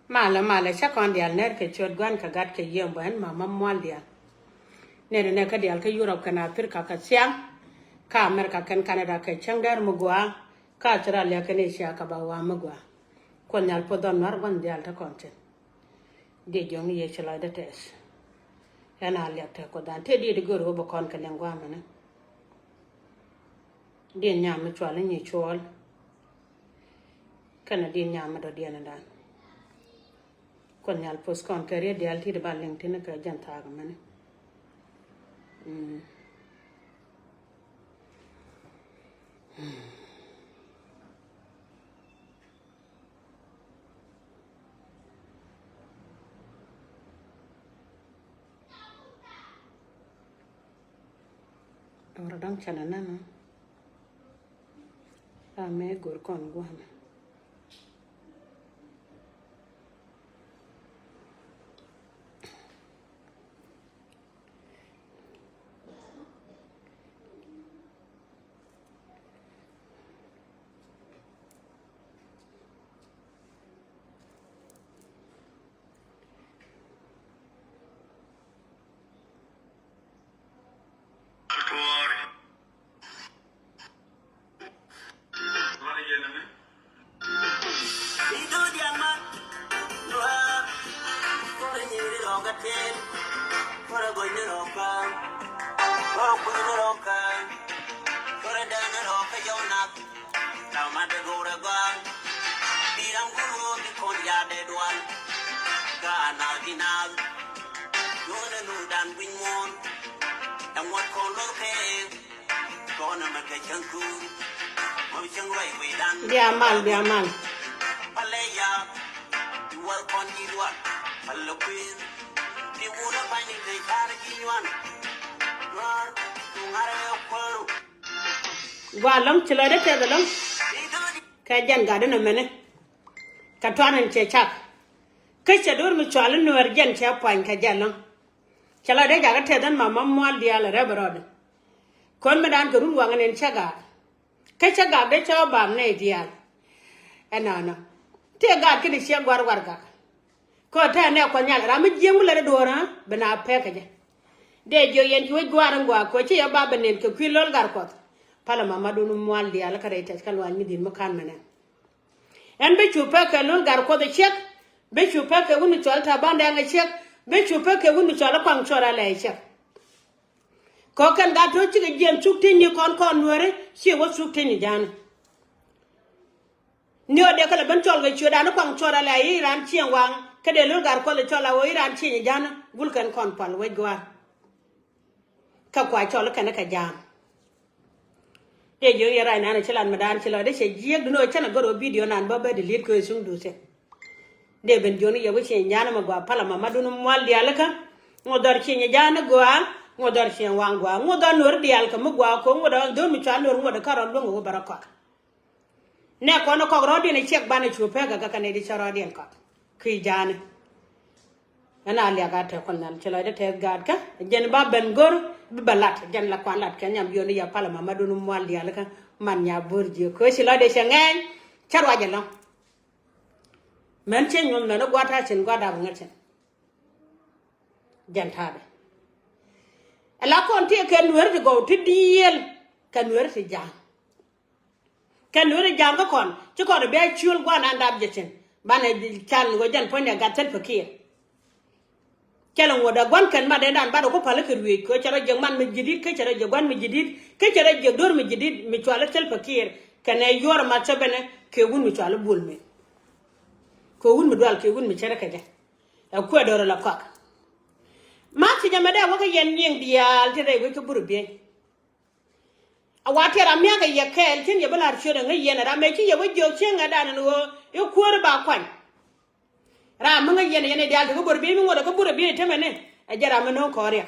Mala chắc con dial nè cái chốt gan cái gắt cái yếm bén mà mual dial nè cái dial cái Europe cái Africa cái xiang ka America cái Canada cái chang dar mugwa ka Australia cái Asia cái bawa mugwa con dial podon mar con dial ta content de jong ye chala da tes yana liap ta ko dan te di go ro con cái lengwa mana de nyam mi chwala ni chwal kana de nyam do de na dan con nhal pos con cái đi al thì để bàn lên thì nó cái dân thà cái mà này orang đang chana na nó à mẹ gor con quá mà dia mal gua lom chilo de te lom ka jan ga de na mene ka twanan che chak ka che dur mi chwal no er jan che pan ka jalon chalo de ga te dan mama mwal dia la rebrod kon me dan ko run wa nganen chaga ka chaga de cho bam ne dia enana te ga ki de che gwar ga ko ta ne ko nyal ra mi jemu la do na bana pe ka je de jo yen ji gwar ngwa ko che ya baba nen ko kwi lol gar ko pala mama do no mwal dia la ka re te kan wa ni din makan menen en be chupa ka lol gar ko de chek be chupa ka wonu chol ta banda nga chek be chupa ka wonu chol kwang chora la chek ko kan ga to chi ga jen chukti ni kon nuore chi wo chukti ni jan ni o de ka ban chol ga chu da no kwang chora la yi ran chien wang ka de lol gar ko le chola wo ran chi ni jan gul kan kon pal we gwa ka kwa chol ka na ka jan de yo ya rai na chilan madan chilo de che jiek no chana goro video nan ba ba delete ko sung du se de ben joni ya wuce nyana ma gwa pala mama dunu mwal dial ka ngodor chi nya jana gwa ngodor chi wang gwa ngodor nur dial ka mu gwa ko ngodor do mi chan nur ngodor karon do ngo baraka ne ko no ko rodi ne chek bana chu pe ga ka ne di charo dien ka ki jana ana liya ga te kon nan chilo de te gad ka jen ba ben gor bi balat jen la kwan lat ka nyam yoni ya pala mama dunu mwal dial ka man nya burji ko chilo de shengen charwa jelo men chen nyom na gwa ta chen gwa da ngal chen jan ta de ala kon te ken wer de go ti diel kan wer ti jang kan wer jang ko kon ti ko de be chul gwa na ndab je chen bana chan go jan pon ya gatel fakir kelon woda gwan kan ma de dan ba do ko pala ker wi ko chara jang man mi jidit ke chara jagwan mi jidit ke chara jagdor mi jidit mi chwala tel fakir kan ay yor ma tabene ke gun mi chwala bul mi ko wun mi dwal ke wun mi chere ka je ko do la kwak ma ti jama da waka yen yen dial te dai ko buru be a wate ra mi ga ye kel tin ye bala chure ngai yen ra me ki ye wo jo chenga da no yo ko ba kwan ra mo ngai yen dial ko buru be mi ngoda ko buru be te mene a jara me no ko re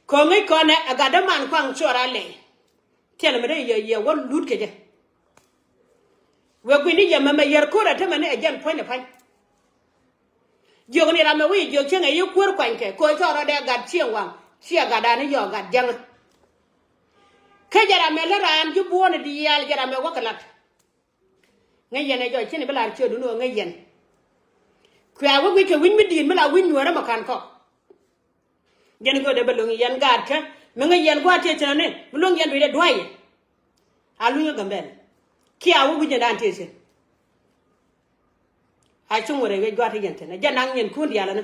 ko ngai ko ne aga da man kwang chora le tel me de ye won lut ke je we gwini ya mama yer ko ra tama ne ajan point fan jogni ra me wi jog chenga yu kwor kwanke ko choro de gad chien wang chia gada ne yo gad jang ke jara me le ran ju buone di yal jara me wakalat ngay yen jo chini bela chio du no ngay yen kwa we ke win midin mala win nyora makan ko yen go de belong yen gar ka me ngay yen gwa te tene belong yen de doye alu nya gambel ki awu bu dan te sen a chung wore we gwa te yen tene janang yen kun diala na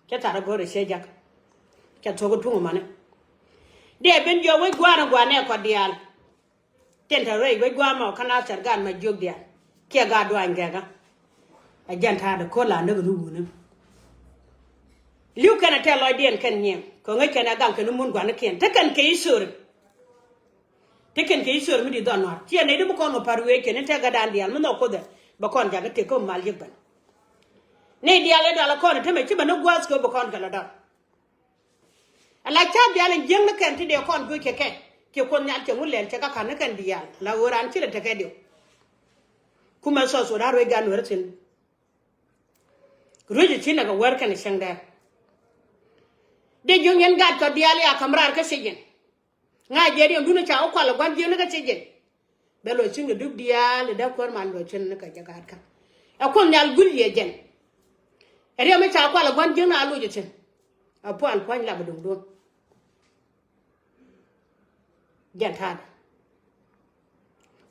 ke tara gore se jak ke to go tungu mane de ben jo we gwa ne ko dial tenta rei we gwa ma kana sargan ma jog dia ke ga do angega a janta da kola na rubu ne liu kana te lo dien kan nyem ko ngai kana gam kan mun gwa na ken te kan ke isur mi di don war ti ne du ko no parwe ken te ga dan dial no ko de ba kon jaga te ko mal yek ban ne dial da la kon te me ci ba no gwas ko ba kon kala da ala cha dial jeng na kan ti de kon go ke kon nyal ke mun len te ka kan kan dial la woran ci de te ke dio kuma so da ro ga no retin roje ci na ga war kan shanga de jongen gat ko dial ya kamrar ka segen nga je de duna cha ko la gwan je na ka segen belo cinga duk dial da ko man lo cin ka jagat ka a kon nyal gul ye jen ere me cha ko la gwan je na lo je cin a po an kwan la badung don jantada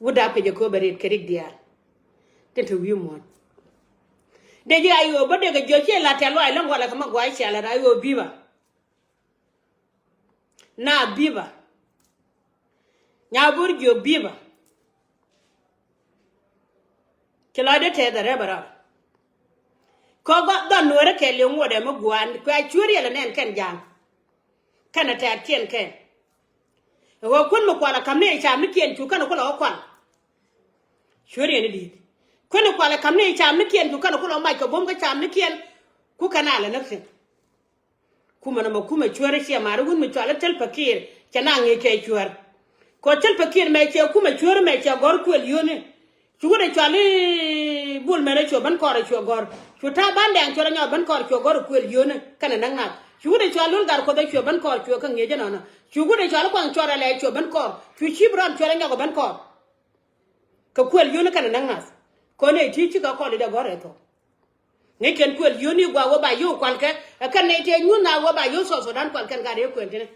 wuda pe je ko bare kerik dial tento wi mo de je ayo bade ga joche la telo ay long wala kama gwai chala ayo biba na biba nya burjo biba kila de te da rebara ko ba don wore ke le ngode mo gwan ko churi la nen kan jang kana ta tien ken wo kun mo kwala kamne cha mi kien tu kana ko lo kwan churi ne di kun kwala kamne cha mi kien tu kana ko lo mai ko bom ka cha mi kien ku kana la nafsin kuma na kuma churi shi ma rugun mi chala tel pakir kana nge ke chur ko tel pakir me che kuma churi me che gor ko lione chude chali bul mere cho ban kore cho gor chuta bande an chora nya ban kore cho gor ko lione kana nang na chude chalul gar ko da cho ban kore cho kan nge jana na chude chal kwang chora le cho ban kore chu chibran chora nya ko ban kore ko lione kana nang na ko ne ti chi ka ko le da gor eto nge ken ko lione gwa wo ba yo kwal ke kan ne te nyu na wo ba yo so dan kwal kan ga de ko entene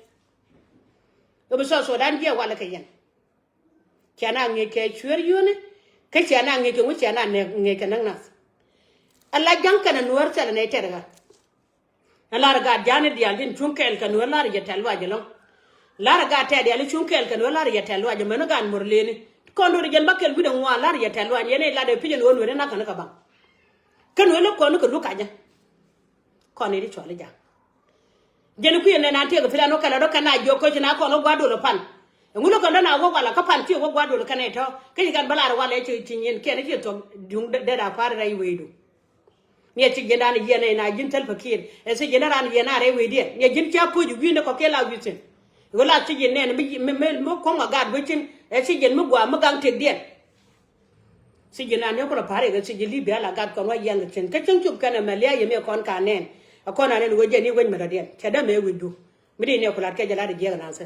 o so dan je wala ke yen kana nge ke chwer yone ke chana nge ke mu chana nge ke nang nas alla jang kana nuwar tala ne terga alla raga jane dial din chunkel kan wala ya talwa jelo la raga te dial chunkel kan wala ya talwa je man gan murleni kondo gen bakel gudan wa la ya talwa yene la de pijen won wona kan ka ba kan wala ko no ko luka ja ko ne di chole ja jenu ku yene na te ga filano kala do kana jo ko na ko no gwado lo pan ngulo ko na go wala ka pan ti go gwado lo kana to ke gan balar wala e tinyen ke ne to dung de da far rai wedo ne ti genda ni yene na jin tel fakir e se general yena re wedi ne jin cha poju gwinde ko ke la witin wala ti yene ne mo ko ma gad witin e se gen mo gwa mo gang te den se gena ne ko pare ga se jili be la gad ko wa yang tin ke chung chup kana malia yeme kon ka nen akona ne wo je ni wen mara den te da me widu mi de ne ko la ke jala de je na se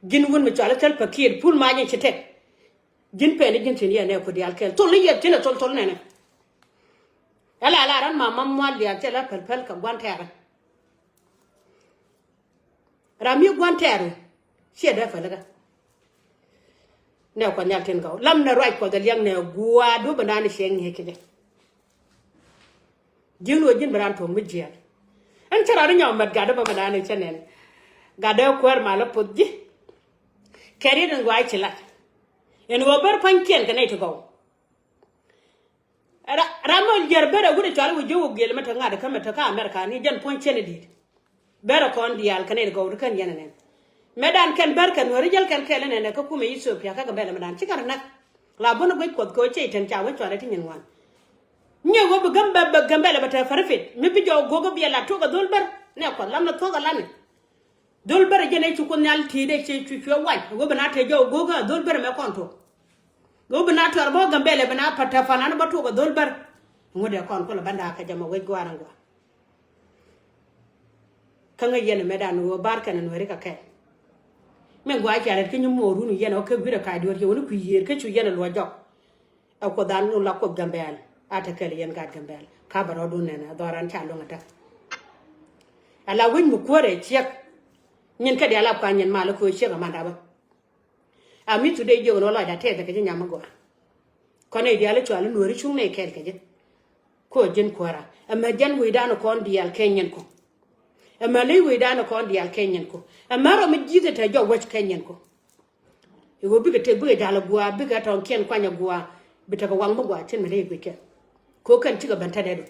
jin won mi chala tel fakir pul ma nyi chete jin pe ni jin tin ya ne ko dial kel to li ye tin tol ne ne ala ran mama mwal ya tela pel ka gwantera rami gwantera she da falaga ne ko nyal tin gaw lam na right ko da yang ne guwa do banani sheng hekide jin baran to mujia an tara nya mat ga da banani chenen ga da ko ma la podji keri den gwai chila en wo ber panken ka ne to gaw ramol jerbere gude chalu jowo gel mata ngada kamata ka america ni jan pon chene dit bere kon dial kanel gowr kan yanene medan kan barkan wori jal kan kelen ne ko kuma ethiopia ka bele medan cikar nak la bono goy ko che tan chawo chwale tin wan nyewo bu gambele bata farfet mi bi jow gogo bi la to ga dolbar ne ko lam na to ga lan dolbar jene ci ko nyal ti de ci waj go bana te jow gogo dolbar me konto go bana tor bo gambele bana pata fanan batu go dolbar ngode kon ko la banda ka jama way gwaranga kanga yene medan wo barka nan wari ka kay men gwa jare ke nyum moru ni yena ke bira ka dior ke woni ku yer ke chu yena lo jok ko dan la ko gambel ata ke yen ga gambel ka baro do nena doran cha lo ngata ala win mu kore chiek nyen ka de ala kwa nyen ma lo ko chiek ma da ba ami today je no la da te ke nyama go ko ne de ala chu ala no ri chung ne ke je ko jen kwara amma jan wi dan ko ndi al kenyen ko amma le wi dan ko ndi al kenyen ko amma ro mi jide ta jo wach kenyen ko yo bi ke te bi ga la gwa bi ga ton ken kwanya gwa bi ta ga wang gwa tin me le bi ke ko kan ci ga banta de do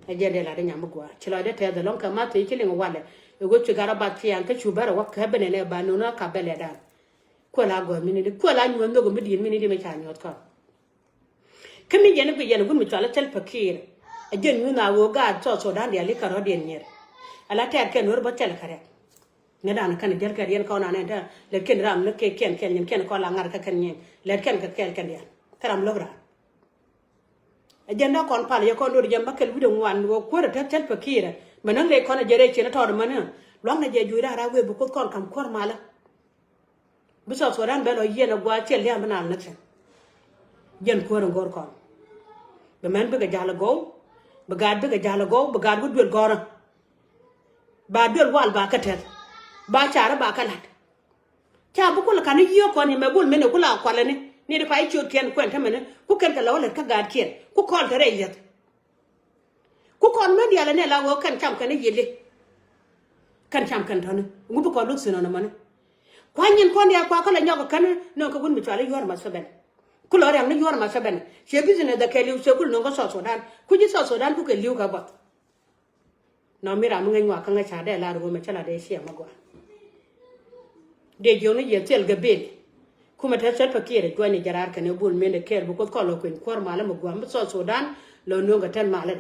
ajende la de nyama gwa ci la de te da lon ka ma te kilin wale yo go ci gara ba ti an ka chu bara wa ka bene ne ba no na ka bele da ko la go mi ni ko la nyu ndo go mi di me cha nyot ka kami jene bi jene gun mi chala tel pakir ajen nu na wo ga so dan dia li ka ro den nyer ala ter ken wor ba tel kare ne dan kan der ka yen ko na ne da le ken ram ne ke ken ko la ngar ka ken nyen le ken ka ken dia karam logra ajen da kon pal ye kon do jam bakel bi de wan wo ko da tel pakir manan le kon jere che na to man long na je ju da ra we bu ko kon kam kor mala bu so dan be lo yena gwa tel ya manal na chen jen ko ngor kon be man be ga jala go be gad be ga jala go be gad gudul gora ba dul wal ba katel ba chara ba kalat cha bu ko la kan yo ko ni me bul mene ko la kwala ni de fay ciot ken ko enta mene ku ken ka lawle ka gad ken ku kon tare yet ku kon me diala ne la wo kan cham kan yele kan cham kan tan ngu bu ko lu sino na mane kwa nyin kon ya kwa kala nyoga kan no ko gun mi twala yor ma saben kulo yang ni yor ma saben she business da ke liu se kul no ko so dan ku ji so dan ku ke liu ka ba no mi ra mu ngai wa kan ga cha de la ro me chala de sia ma gwa de jo ni ye tel ga bel kuma ta sel fa kire go ni jarar kan bul me ne ker bu ko ko lo ko kor mala ma gwa so dan lo no ga tan mala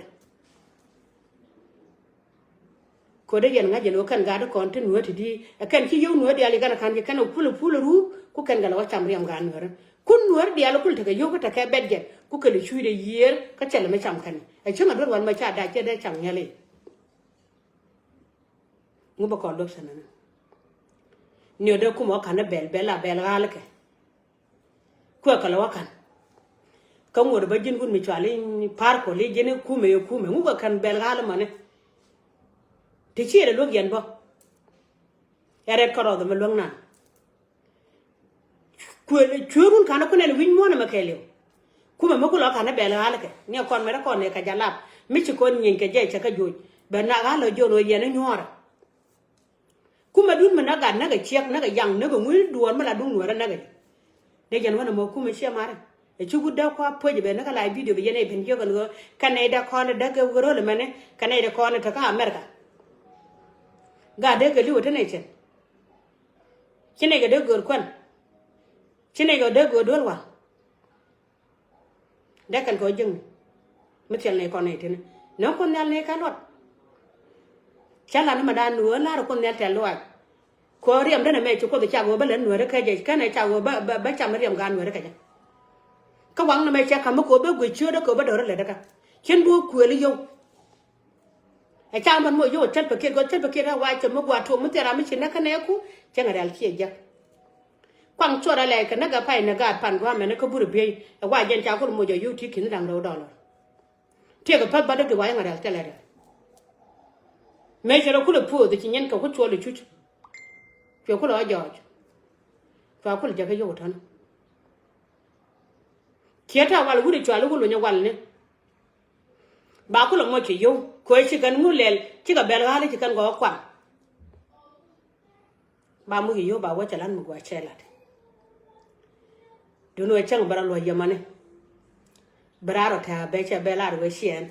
ko de yen nga je no kan ga da kon tin woti di kan ki yo no de ali ga kan kan pulu ru ku kan ga la wa cham riam ga no kun nuar dia la kul ta yo ka ta ka bedje ku ka le chui de yer ka chele me cham kan ai chama do wan ma cha da che de cham nyale ngu ba ko do sana ni de ku mo kan bel bela bel ga la ke ku ka la wa kan ka ngor ba jin gun mi chale par ko le jene ku me ngu ba kan bel ga la mane ti che le lo gen bo ere ko ro do me lo na kuele churun kana kunele win mona makele kuma makula kana bela halake ni kon mera kon ne ka jalap mi ci kon nyin ke je cha ka joj be na ga lo jono yena nyora kuma dun mena ga na ga chiek na ga yang na ga ngul duon mala dun wora na ga de jan wana mo kuma she mara e chugu da kwa poje be na ka live video be yene ben jogan go kana da kon da ga woro le mane kana da kon ta ka america ga de ga liwo tane chen kine ga de gor kon chine go de go dolwa de kan ko jeng mitel ne ko ne tin no ko nal ne ka lot chala na madan nuo la ko ne tel wa ko riam de me chu ko cha go ba len nuo de ka je ka ne cha go ba cha riam gan nuo de ka ka wang na me cha ka mo ko ba gu chu de ko ba do le de ka chen bu ku le yo ai cha man mo yo chat pa ke go chat pa ke ra wa cha mo gwa to mo te ra mi chin na ka ne ku cha ga dal ki ja kwang chora le ka naga pai naga pan gwa me na ko buru be wa jen cha ko mo jo yu ti kin dang do do tie ga pa ba de wa nga dal tele me jero ku le pu de kin yen ka ko chole chu chu ko lo jo fa ko ja ga yo tan kieta wal guri chwa lu lu nya wal ne ba ko lo mo ki yo ko chi kan mu lel chi ga bel ga le chi kan go kwa ba mu yo ba wa chalan mu gwa chela dono chang bara lo yamane braro ta be cha be la ro sien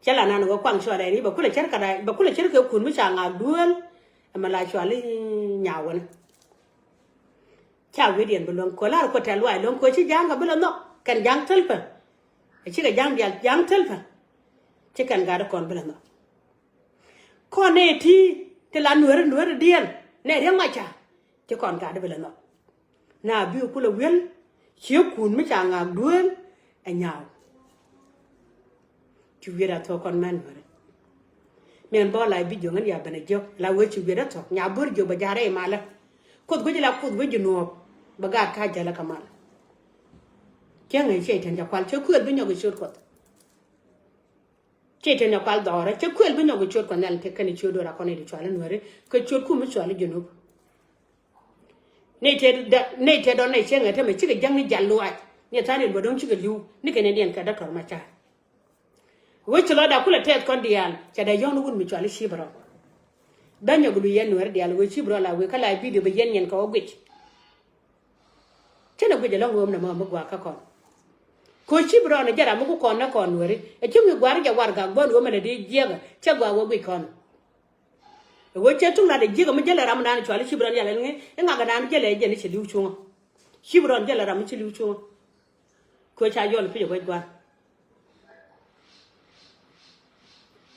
chala nan go kwang chwa ni ba kula cher ka dai ba kula cher ke kun mi cha nga duel ama la chwa li nyaawon cha we dien bulon ko la ko ta lo ai lon ko chi jang ga bulon no kan jang telpa e chi ga jang dial jang telpa chi kan ga kon bulon no ko ne ti te la nuer dien ne riang ma cha chi kon ga de bulon no na bi kula wel chiếu cuốn mới chả ngạc đuôi anh nhào chú việt đã thọ con man rồi mình bỏ lại video ngắn nhà bên này là với chú việt đã thọ nhà bữa giờ bây giờ đây mà là cốt với là cốt với junub bagat ka jala kamal kya ngai che tan ja kwal che kwel bi nyogo chot kot che tan ja kwal dora che kwel bi nyogo chot kon al te kan che dora kon e chwala nwere ko chot ku mu chwala junub ne te don ne che ngata me chike jang ni jallo ai ne tani bo don chike liu ni ken den ka da tor ma cha we chlo da kula te kon dial cha da yon wun mi chwala shibro da nyogo lu yen nwere dial we shibro la we kala video be yen ka ogwich chena gwe jalo ngom na ma gwa ka kon ko shibro na jara mu ko na kon nwere e chumi gwar ja war ga gbon wo me de jega cha gwa wo gwe kon wo che tung la de jiga mu jela ram dan chwali shibron yala nge nga ga dan jela je ni chiliu chunga shibron jela ram chiliu chunga ko cha yol fi ko gwa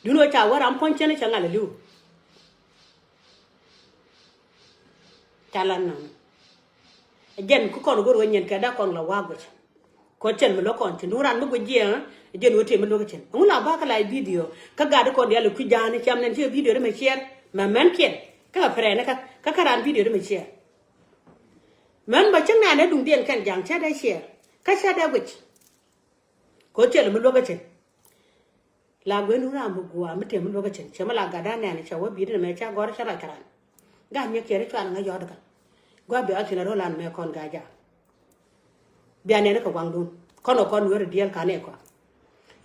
duno cha waram ponche ne changa le liu talan nan jen ku kon gor wonyen ka da kon la wago ko chen mu lo kon ti nuran mu gje jen wote mu lo chen ngula ba ka la video ka ga de kon yala ku jani cham nen ti video de me share mà men kiện các frère các karan video đó mình share men ba chăng này đụng điện kan jang cha da share ka cha da wich ko che lu lo ga chen la gwe nu ra mu gwa mu te mu lo ga chen chama la ga da ne cha wa bi de me cha gor cha la karan ga mi ke re chwa nga yo da gwa bi a chen ro lan me kon ga ja bi ane ko wang dun kono kon wer diel ka ne ko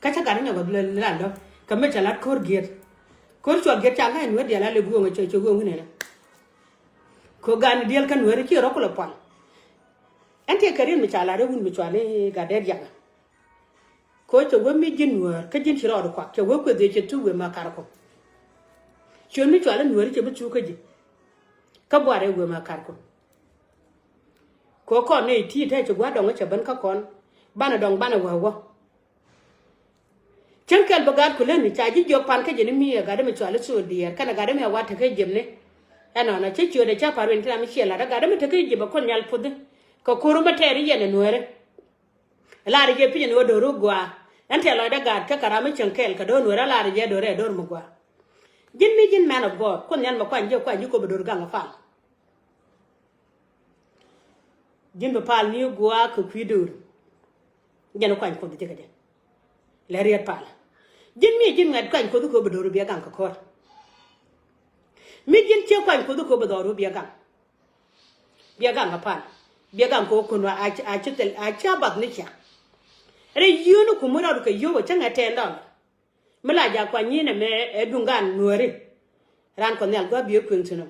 ka cha ga ne go lan do ka me cha lat kor giet ko chwa get changa en wedi ala le guo che guo ngene ko gan diel kan were ki ro ko lo pan ente karin mi chala re wun mi chwale ga der janga ko to go mi jin wer ka jin shiro ro kwa ke wo ko de che tu we ma kar ko chon mi chwale wer che bu chu ka ji ka bware we ma kar ko ne ti te che gwa dong che ban ka kon bana dong bana wa Changkel bagat kulen cha ji jo pan ke jeni mi ga de me chwale so dier kana ga de me wa te ke jemne ana na che chode cha parwen tra mi shela ga de me te ke jiba kon nyal pud ko kuru materi yene nuere la ri je pinye no do rugwa ante lo da ga ka karama changkel ka do nuere la ri je do re do mu gwa jin mi jin man of god kon nyal ma kwan je kwa ji ko do ga fa jin ba pal ni gwa ko kwidur jeno kwan ko de ke de la ri pal jin mi jin ngad kan ko du ko bodo biya gan ka kor mi jin che kan ko du ko bodo biya gan ka pan biya gan ko ko a chitel a cha bag ni cha re yunu ku mura du ka yo wa changa te ndon mala ja kwa ni ne me edungan nuore ran ko nel go biya kun tinu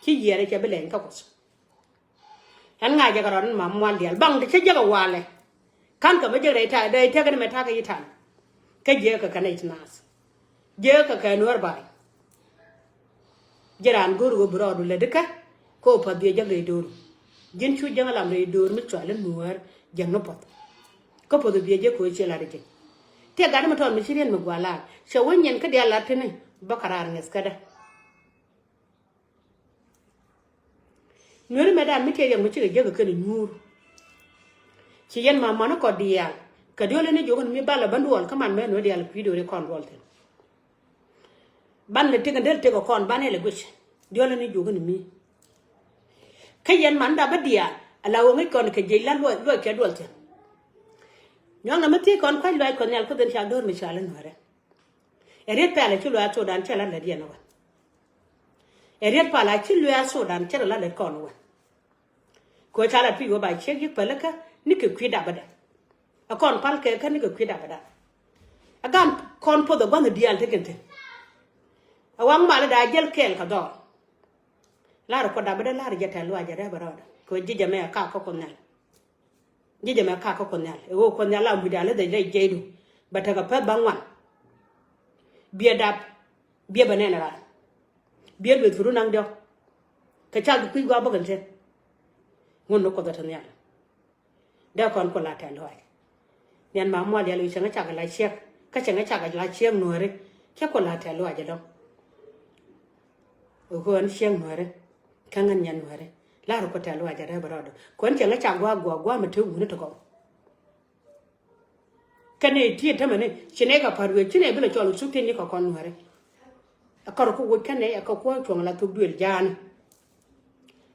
ki yere ke belen ka ko han nga ja garon ma mo dial bang de che jaga wale kan ka ma jere ta dai te ga me ta ka yitan ka je ka kana itnas je ka nuar bai jiran guru go brodu le deka ko pa bi jagre dur jin chu jangalam re dur mi chwale nuar jang no pot ko po bi je ko che la de te ga ma ton mi chiren mi gwala se wonyen ka dia la tene bakarar nges kada nuar me da mi te yang mi chi je ka ni nur ci yen ma mano ko dial ka diole ne jogon mi bala banduol kaman me no dial video re kon rolte ban le tiga del tego kon banele gush diole ne jogon mi kayen man da badia ala wo ngi kon ke jeylan lo ke dolte nyanga mati kon kwai lo kon yal ko den sha dor mi shala no re eret pala ci lo ato dan chala la dia no wa eret pala ci lo aso dan chala la le kon wa ko chala pi go ba che gi palaka ni ke kwida bada a kon pal ke kan ni ke kwida bada a gam kon po do ban dial te kente a wang mala da jel kel ka do la ro ko da bada la ro jeta lo aja da barada ko jija me ka ko konal jija me ka ko konal e wo konal la mu dal da dai jeydu bata ga pa bangwan biya dab biya banena ra biya be furu nang do ka cha ku gwa ba gante ngon no ko da tan yalla da kon ko la tan hoy nyan ma mo ya lu changa cha ga la chek ka changa cha ga la chek no re ke ko la tan lo ja do o ko an chek no re kan ngan nyan no re la ro ko tan lo ja da barado ko an changa cha gwa ma tu ne to ko kane ti ta mane chine ka parwe chine bi la cholo su tin ni ko kon no re akor ko wo kane akor ko chong la tu duel jan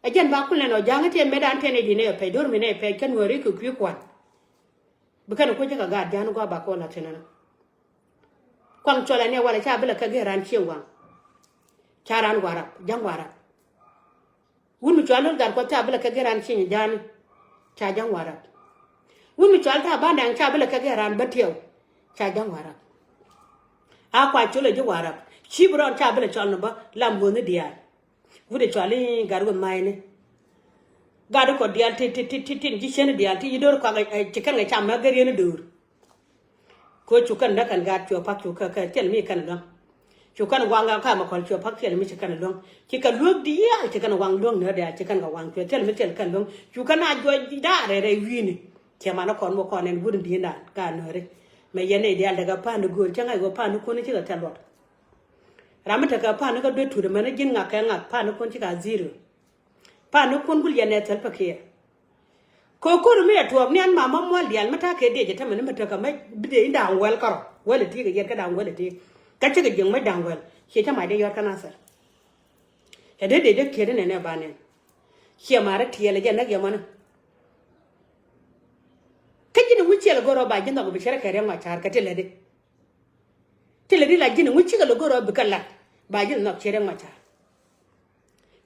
ajan ba kun le no jang te medan te ne di ne pe dor me ne pe kan wori ku ku kwan bukan ko jaga ga jan go ba ko la tenana kwang chola ne wala cha bela ka ge ran chiwa charan wara jang wara wun mi chwal dar ko ta bela ka ge ran chin jan cha jang wara wun mi chwal ta ba dang cha bela ka ge ran batio cha jang wara a kwa chola ji wara chi bron cha bela chol no ba lambo ne dia wude chwali gar gon mai ne gadu ko dial ti ji chen dial ti dor ko ci kan ga cham ma gari ne dur ko chukan da kan ga cho pak chuka ka tel mi kan don chukan wanga ka ma ko cho pak tel mi ci kan don ci kan luok dial ci kan wang don ne da ci kan ga wang cho tel mi tel kan don chukan a jo da re wi ni ke ma na kon mo ko nen budun di na ka no re me yene dial daga pa no gol changa go pa no ko ne ci ga tel ramata ka pa no ga do tu de mana jin nga ka nga pa no kon ci ga zero pa no kon gul yene tel pa ke ko mi to ni an mama mo dial mata ke de ta mana mata ka mai bide inda an wel karo wala ti ga yer ka dan wala ti ka ci ga jin mai dan wel ke ta mai de yor kana sar e de ke de ne ba ne ke mara ti yele na ga mana ka ji ne wuce la goro ba jin da go bi shara ka re ma char ka tele de la jin wuce ga goro bi kala ba jin na chere ma char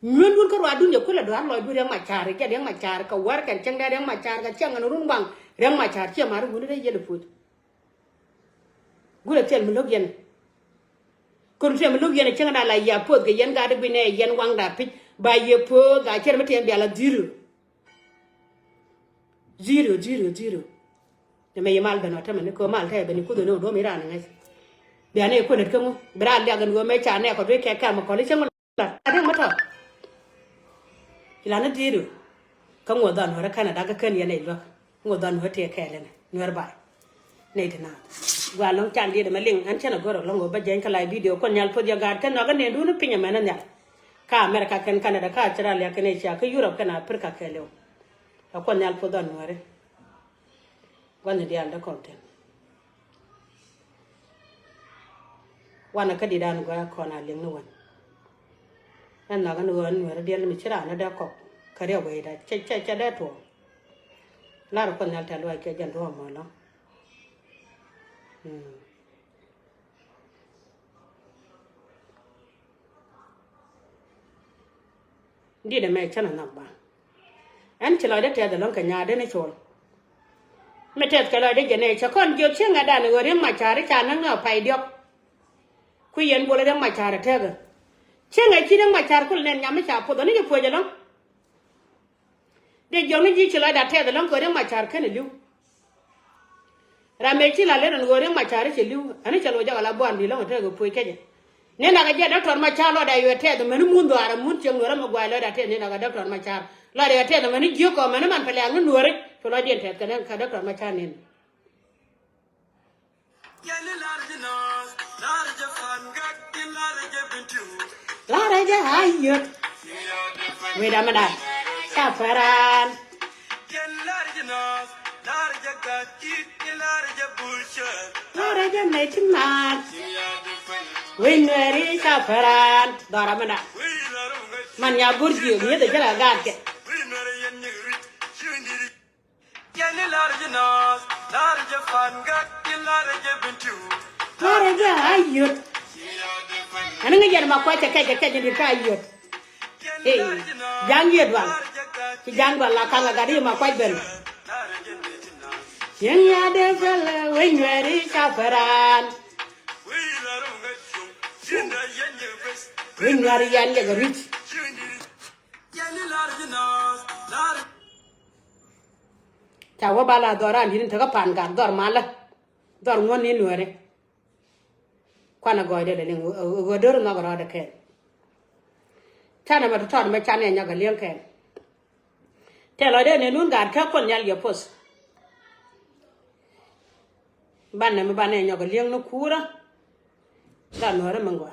nyun dun ko wa dunya kula do Allah du reng ma char ke reng ma char ka war kan chang da reng ma char ka chang an run bang reng ma char che mar gu de yele put gu le tel mu log yen kun tel mu log yen chang da la ya pot ke yen ga de bi ne yen wang da pi ba ye po ga cher ma tem bi ala zero de me yemal beno ta me ko mal ta be ni ku do no do mi ran ngai bi ane ko ne ko bra le ga ngo me cha ne ko de ke ka ma ko le chang la ade ma ta ilana diru ka ngodan hore kana daga kan yana ilo ngodan hote kele ne nwer ba ne dina gwa long chan di de maling an chana goro long ba jen kala video kon nyal pod ya gar kan naga ne du no pinya mena nyal ka america kan canada ka australia kan asia ka europe kan africa kele o kon nyal pod on hore wan di anda content wana ka di dan gwa kona ling no wan anh nói cái nữa người điên mình chết à nó đã cọc cái điều vậy là chạy đã thua là được con nhà thằng đôi cái dân thua mà nó đi để mẹ chân là nằm bà anh chỉ nói đất trời để lòng cả nhà đến này chôn mẹ trời cái lời đấy này cho con chưa chiếc ngà đàn người đến mà trả đấy trả nó ngờ phải được quy yên bố lấy đến mà trả được thế cơ chenga chidang ma char kul nen nyame cha podo ni po jalong de joni ji chila da te dalong gore ma char ken liu rame chila le ron gore ma char che liu ani chalo ja la bon di lo te go po keje ne na ga je doctor ma char lo da yo te do men mundo ara mun cheng no ma gwa lo da te ne na ga doctor ma char lo da te do men ji ko men man pele ang no re to lo den te kan ka doctor ma char nen Lara ja hayut weda mana safaran Lara ja metinat wineri safaran dara mana man ya burji ni da jala gadke Lara ja hayut anh nghe giờ mà quay chạy đi cái gì giang nhiệt vào chỉ giang vào là khang là cái mà quay bên những nhà đêm về là quên người đi sao phải ran quên người đi ăn cái rich chào các bạn là đòi ra nhìn thấy các bạn cả đòi mà là đòi ngon nên lười đấy kwana goide le ling godor na gora de ke tana ma ton ma chane nya ga lien ke te lo de ne nun ga ka kon nyal yo pos ban ne ma ban ne nya ga lien no kura da no re mangwa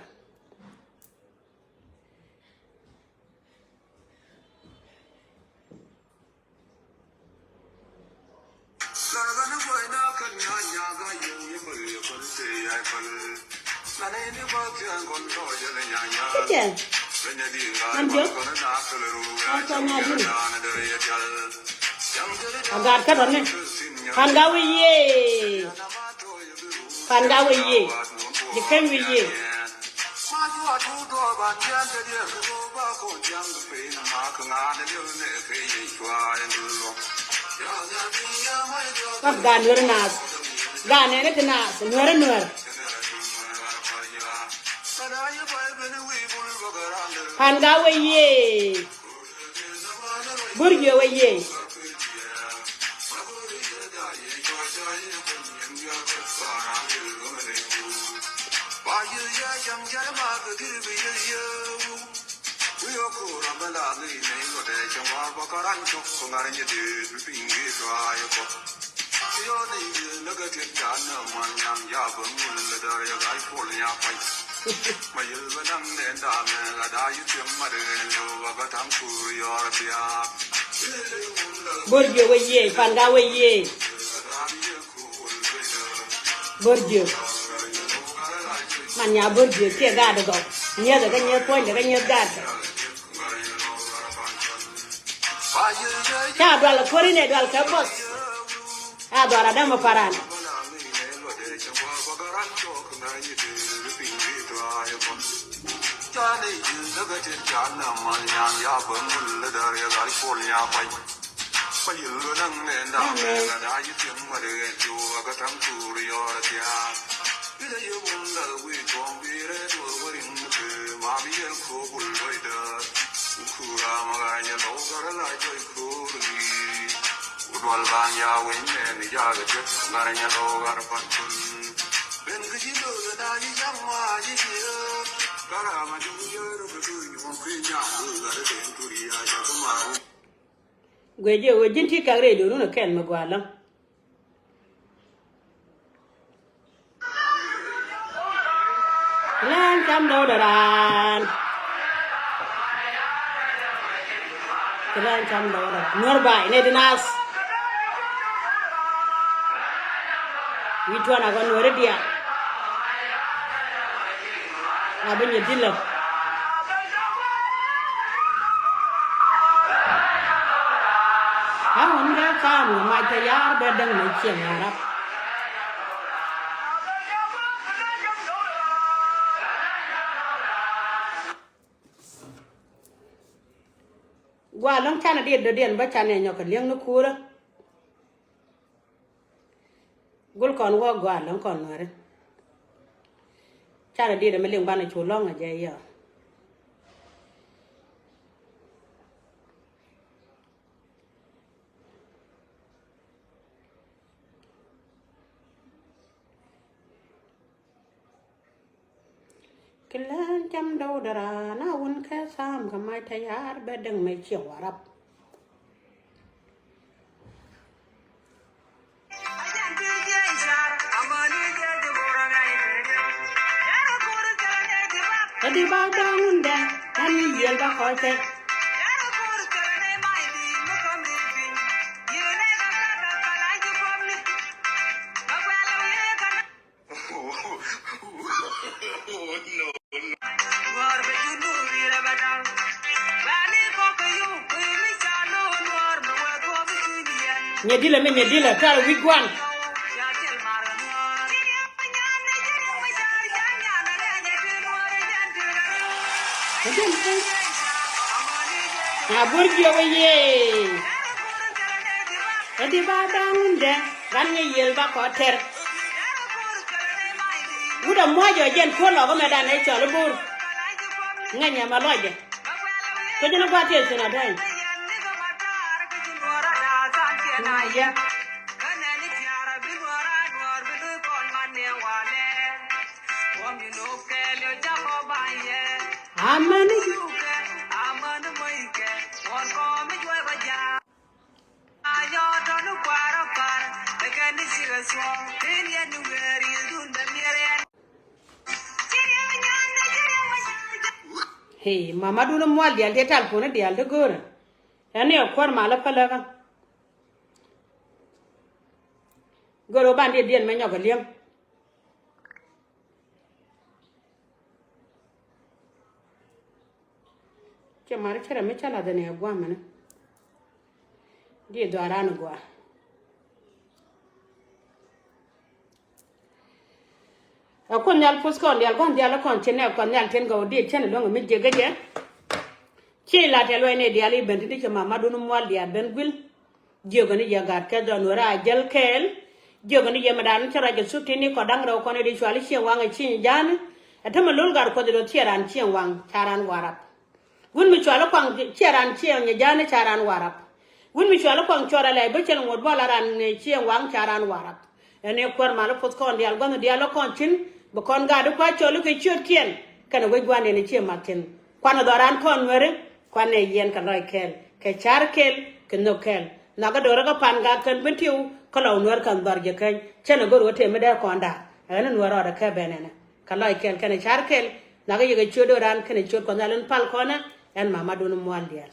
Anh chưa? Cho nhà đi. Agar ka ron ne. Pangawi ye. Pangawi ye. Dikenwi ye. Các gan nuôi nas. Gan này cái nas, nuôi. Pangawi ye. Burjo ye. Burjo ye, Pangawi ye. Burjo. Mà nhà bữa giờ kia gà được rồi, nhớ được cái nhớ quên được cái nhớ gà. Cha đoạt là khori này đoạt cái boss, đoạt là đam mà paran. Gue je gue jinti kagre do no ken magwalam. Lan cham đâu daran. Lan cham đâu da. Nur bai ne dinas. Witwa na gon wore dia. Abenya dilla. Hawon ga kamu mai ta yar da dan mai cin Arab. Gua long chana dia ba chana nyoka liang no kura. Gul kon gua long kon nore. Chana dia me liang bana chu long aja ya. Kelan cham đâu dara na un kha sam ka mai thayar ba dang mai chiang Arab. Adi ba dang da ani yel ba ko te. Nyedila tara wigwan. Na burjo ye. Adi ba dangunda ganye yel ba ko ter. Uda mojo jen ko lo ko medan e cholo bur. Nganya ma loje. Ko jeno ba te sina dai. Ya. Amani. Hey, mama do no mwal dial de tal pone dial de gora. Ane okwar mala palaga. Goro bandi dien me nyoga liam. che mare c'era me c'ala da ne gua mana di do arano gua a kon yal pos kon yal gon yal kon chene kon yal ten go di chene lo mi je gaje che la te lo ne di ali ben di che mama do no mwal dia ben gwil je go ni ya gar ke do no ra jel kel je go ni je madan chara je suti ni ko dang ro ko ne di chwali che wanga chi jan atama lol gar ko do tiaran chi wang charan warap wun mi chwala kwang charan chi nya jan charan warap wun mi chwala kwang chora lai be chel ngod bola ran chi wang charan warap ene kwar mala pos kon dial gon dial kon chin bo kon ga do kwa cholu ke chot kien kana we gwane ne chi matin kwana doran kon were kwane yen ka loy kel ke char kel ke no kel naga do raga pan ga kan bentiu ko law nor kan dar je kan chena gor wote me da konda ene nor ora ka benene ka loy kel kana char kel naga yega chodo ran kana chot kon dalen pal kona en mama do no mwal dial